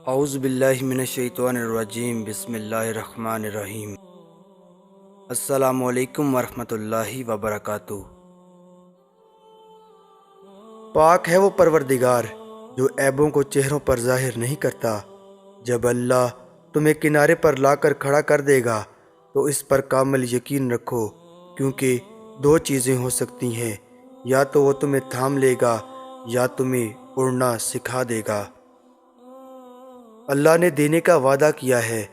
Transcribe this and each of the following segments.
اعوذ باللہ من الشیطان الرجیم، بسم اللہ الرحمن الرحیم۔ السلام علیکم ورحمۃ اللہ وبرکاتہ۔ پاک ہے وہ پروردگار جو عیبوں کو چہروں پر ظاہر نہیں کرتا۔ جب اللہ تمہیں کنارے پر لا کر کھڑا کر دے گا تو اس پر کامل یقین رکھو، کیونکہ دو چیزیں ہو سکتی ہیں، یا تو وہ تمہیں تھام لے گا یا تمہیں اڑنا سکھا دے گا۔ اللہ نے دینے کا وعدہ کیا ہے،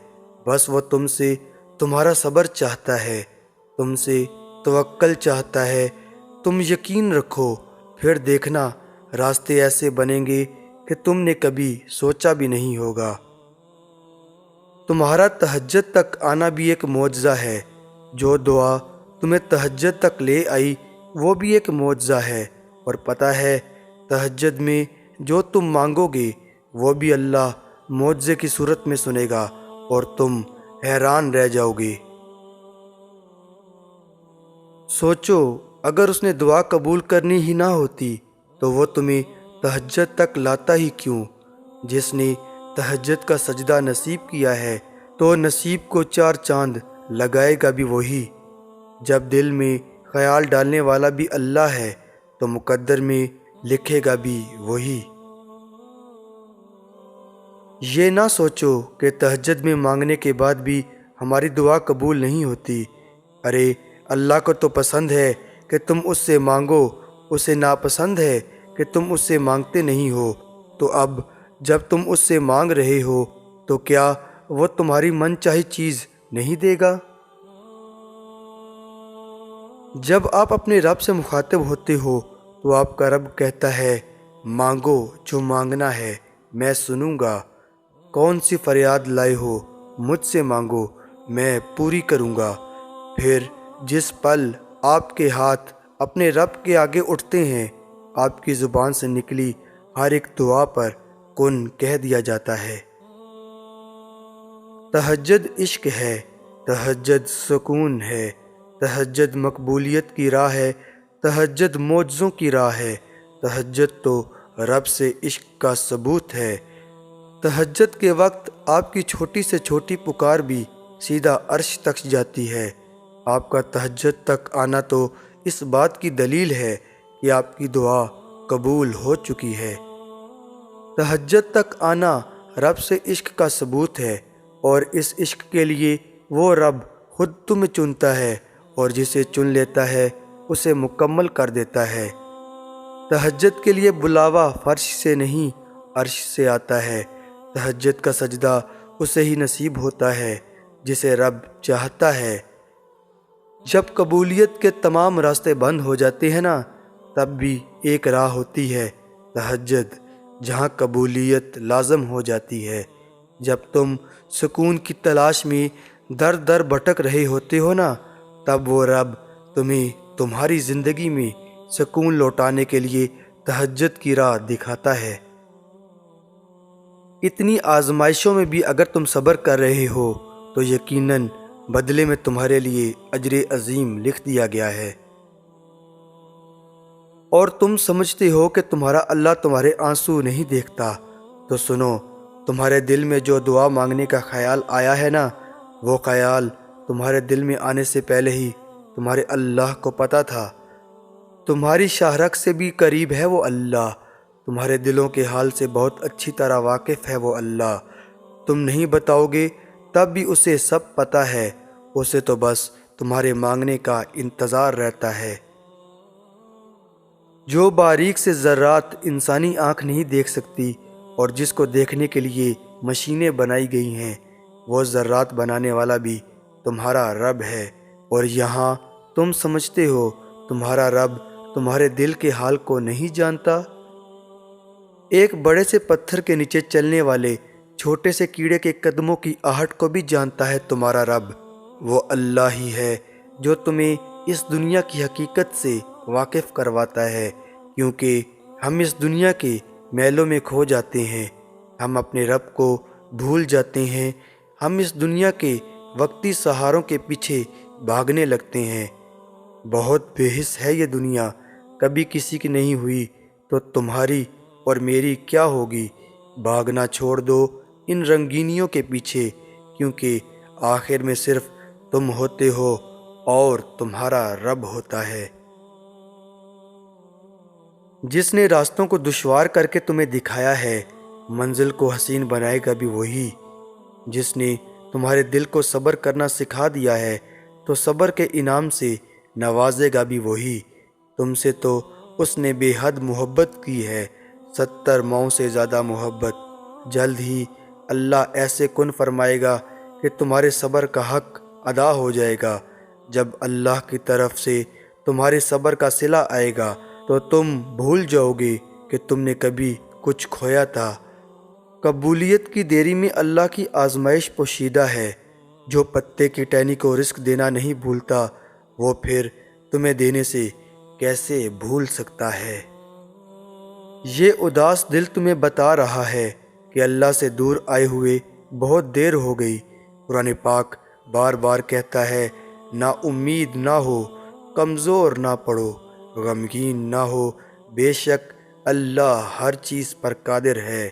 بس وہ تم سے تمہارا صبر چاہتا ہے، تم سے توکل چاہتا ہے۔ تم یقین رکھو، پھر دیکھنا راستے ایسے بنیں گے کہ تم نے کبھی سوچا بھی نہیں ہوگا۔ تمہارا تہجد تک آنا بھی ایک معجزہ ہے، جو دعا تمہیں تہجد تک لے آئی وہ بھی ایک معجزہ ہے، اور پتہ ہے تہجد میں جو تم مانگو گے وہ بھی اللہ معجزے کی صورت میں سنے گا اور تم حیران رہ جاؤ گے۔ سوچو، اگر اس نے دعا قبول کرنی ہی نہ ہوتی تو وہ تمہیں تہجد تک لاتا ہی کیوں؟ جس نے تہجد کا سجدہ نصیب کیا ہے تو نصیب کو چار چاند لگائے گا بھی وہی۔ جب دل میں خیال ڈالنے والا بھی اللہ ہے تو مقدر میں لکھے گا بھی وہی۔ یہ نہ سوچو کہ تہجد میں مانگنے کے بعد بھی ہماری دعا قبول نہیں ہوتی۔ ارے اللہ کو تو پسند ہے کہ تم اس سے مانگو، اسے ناپسند ہے کہ تم اس سے مانگتے نہیں ہو۔ تو اب جب تم اس سے مانگ رہے ہو تو کیا وہ تمہاری من چاہی چیز نہیں دے گا؟ جب آپ اپنے رب سے مخاطب ہوتے ہو تو آپ کا رب کہتا ہے، مانگو جو مانگنا ہے، میں سنوں گا۔ کون سی فریاد لائے ہو، مجھ سے مانگو، میں پوری کروں گا۔ پھر جس پل آپ کے ہاتھ اپنے رب کے آگے اٹھتے ہیں، آپ کی زبان سے نکلی ہر ایک دعا پر کن کہہ دیا جاتا ہے۔ تہجد عشق ہے، تہجد سکون ہے، تہجد مقبولیت کی راہ ہے، تہجد معجزوں کی راہ ہے، تہجد تو رب سے عشق کا ثبوت ہے۔ تہجد کے وقت آپ کی چھوٹی سے چھوٹی پکار بھی سیدھا عرش تک جاتی ہے۔ آپ کا تہجد تک آنا تو اس بات کی دلیل ہے کہ آپ کی دعا قبول ہو چکی ہے۔ تہجد تک آنا رب سے عشق کا ثبوت ہے، اور اس عشق کے لیے وہ رب خود تمہیں چنتا ہے، اور جسے چن لیتا ہے اسے مکمل کر دیتا ہے۔ تہجد کے لیے بلاوا فرش سے نہیں عرش سے آتا ہے۔ تہجد کا سجدہ اسے ہی نصیب ہوتا ہے جسے رب چاہتا ہے۔ جب قبولیت کے تمام راستے بند ہو جاتے ہیں نا، تب بھی ایک راہ ہوتی ہے، تہجد، جہاں قبولیت لازم ہو جاتی ہے۔ جب تم سکون کی تلاش میں در در بھٹک رہے ہوتے ہو نا، تب وہ رب تمہیں تمہاری زندگی میں سکون لوٹانے کے لیے تہجد کی راہ دکھاتا ہے۔ اتنی آزمائشوں میں بھی اگر تم صبر کر رہے ہو تو یقیناً بدلے میں تمہارے لیے اجر عظیم لکھ دیا گیا ہے۔ اور تم سمجھتے ہو کہ تمہارا اللہ تمہارے آنسو نہیں دیکھتا، تو سنو، تمہارے دل میں جو دعا مانگنے کا خیال آیا ہے نا، وہ خیال تمہارے دل میں آنے سے پہلے ہی تمہارے اللہ کو پتہ تھا۔ تمہاری شاہرگ سے بھی قریب ہے وہ اللہ، تمہارے دلوں کے حال سے بہت اچھی طرح واقف ہے وہ اللہ۔ تم نہیں بتاؤ گے تب بھی اسے سب پتہ ہے، اسے تو بس تمہارے مانگنے کا انتظار رہتا ہے۔ جو باریک سے ذرات انسانی آنکھ نہیں دیکھ سکتی اور جس کو دیکھنے کے لیے مشینیں بنائی گئی ہیں، وہ ذرات بنانے والا بھی تمہارا رب ہے۔ اور یہاں تم سمجھتے ہو تمہارا رب تمہارے دل کے حال کو نہیں جانتا؟ ایک بڑے سے پتھر کے نیچے چلنے والے چھوٹے سے کیڑے کے قدموں کی آہٹ کو بھی جانتا ہے تمہارا رب۔ وہ اللہ ہی ہے جو تمہیں اس دنیا کی حقیقت سے واقف کرواتا ہے، کیونکہ ہم اس دنیا کے میلوں میں کھو جاتے ہیں، ہم اپنے رب کو بھول جاتے ہیں، ہم اس دنیا کے وقتی سہاروں کے پیچھے بھاگنے لگتے ہیں۔ بہت بے حس ہے یہ دنیا، کبھی کسی کی نہیں ہوئی تو تمہاری اور میری کیا ہوگی؟ بھاگنا چھوڑ دو، ان رنگینیوں کے پیچھے، کیونکہ آخر میں صرف تم ہوتے ہو اور تمہارا رب ہوتا ہے۔ جس نے راستوں کو دشوار کر کے تمہیں دکھایا ہے، منزل کو حسین بنائے گا بھی وہی۔ جس نے تمہارے دل کو صبر کرنا سکھا دیا ہے، تو صبر کے انعام سے نوازے گا بھی وہی۔ تم سے تو اس نے بے حد محبت کی ہے، 70 ماؤں سے زیادہ محبت۔ جلد ہی اللہ ایسے کن فرمائے گا کہ تمہارے صبر کا حق ادا ہو جائے گا۔ جب اللہ کی طرف سے تمہارے صبر کا صلہ آئے گا تو تم بھول جاؤ گے کہ تم نے کبھی کچھ کھویا تھا۔ قبولیت کی دیری میں اللہ کی آزمائش پوشیدہ ہے۔ جو پتے کی ٹہنی کو رزق دینا نہیں بھولتا، وہ پھر تمہیں دینے سے کیسے بھول سکتا ہے؟ یہ اداس دل تمہیں بتا رہا ہے کہ اللہ سے دور آئے ہوئے بہت دیر ہو گئی۔ قرآن پاک بار بار کہتا ہے، نا امید نہ ہو، کمزور نہ پڑو، غمگین نہ ہو، بے شک اللہ ہر چیز پر قادر ہے۔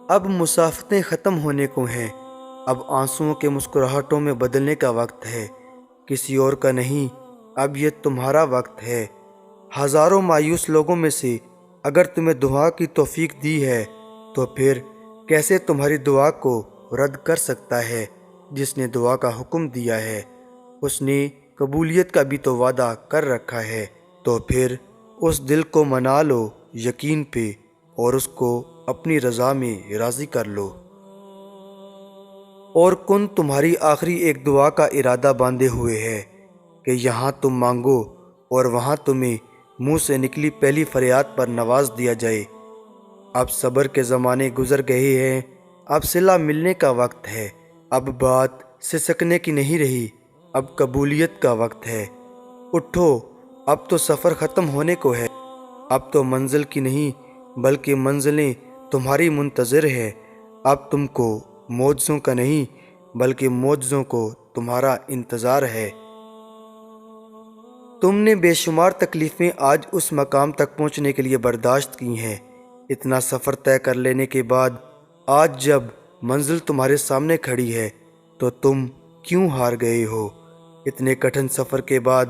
اب مسافتیں ختم ہونے کو ہیں، اب آنسوؤں کے مسکراہٹوں میں بدلنے کا وقت ہے، کسی اور کا نہیں، اب یہ تمہارا وقت ہے۔ ہزاروں مایوس لوگوں میں سے اگر تمہیں دعا کی توفیق دی ہے تو پھر کیسے تمہاری دعا کو رد کر سکتا ہے؟ جس نے دعا کا حکم دیا ہے، اس نے قبولیت کا بھی تو وعدہ کر رکھا ہے۔ تو پھر اس دل کو منا لو یقین پہ، اور اس کو اپنی رضا میں راضی کر لو۔ اور کن تمہاری آخری ایک دعا کا ارادہ باندھے ہوئے ہے کہ یہاں تم مانگو اور وہاں تمہیں منہ سے نکلی پہلی فریاد پر نواز دیا جائے۔ اب صبر کے زمانے گزر گئے ہیں، اب صلہ ملنے کا وقت ہے، اب بات سسکنے کی نہیں رہی، اب قبولیت کا وقت ہے۔ اٹھو، اب تو سفر ختم ہونے کو ہے، اب تو منزل کی نہیں بلکہ منزلیں تمہاری منتظر ہے۔ اب تم کو معجزوں کا نہیں بلکہ معجزوں کو تمہارا انتظار ہے۔ تم نے بے شمار تکلیفیں آج اس مقام تک پہنچنے کے لیے برداشت کی ہیں۔ اتنا سفر طے کر لینے کے بعد آج جب منزل تمہارے سامنے کھڑی ہے تو تم کیوں ہار گئے ہو؟ اتنے کٹھن سفر کے بعد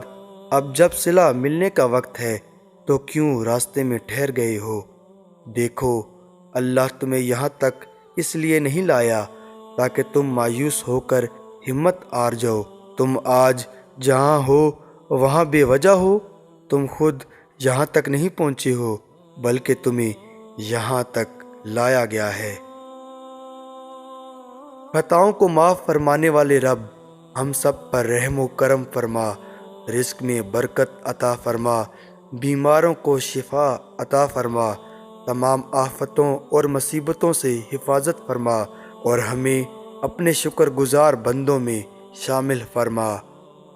اب جب صلہ ملنے کا وقت ہے تو کیوں راستے میں ٹھہر گئے ہو؟ دیکھو، اللہ تمہیں یہاں تک اس لیے نہیں لایا تاکہ تم مایوس ہو کر ہمت ہار جاؤ۔ تم آج جہاں ہو وہاں بے وجہ ہو، تم خود یہاں تک نہیں پہنچے ہو بلکہ تمہیں یہاں تک لایا گیا ہے۔ خطاؤں کو معاف فرمانے والے رب، ہم سب پر رحم و کرم فرما، رزق میں برکت عطا فرما، بیماروں کو شفا عطا فرما، تمام آفتوں اور مصیبتوں سے حفاظت فرما، اور ہمیں اپنے شکر گزار بندوں میں شامل فرما۔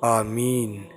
آمین۔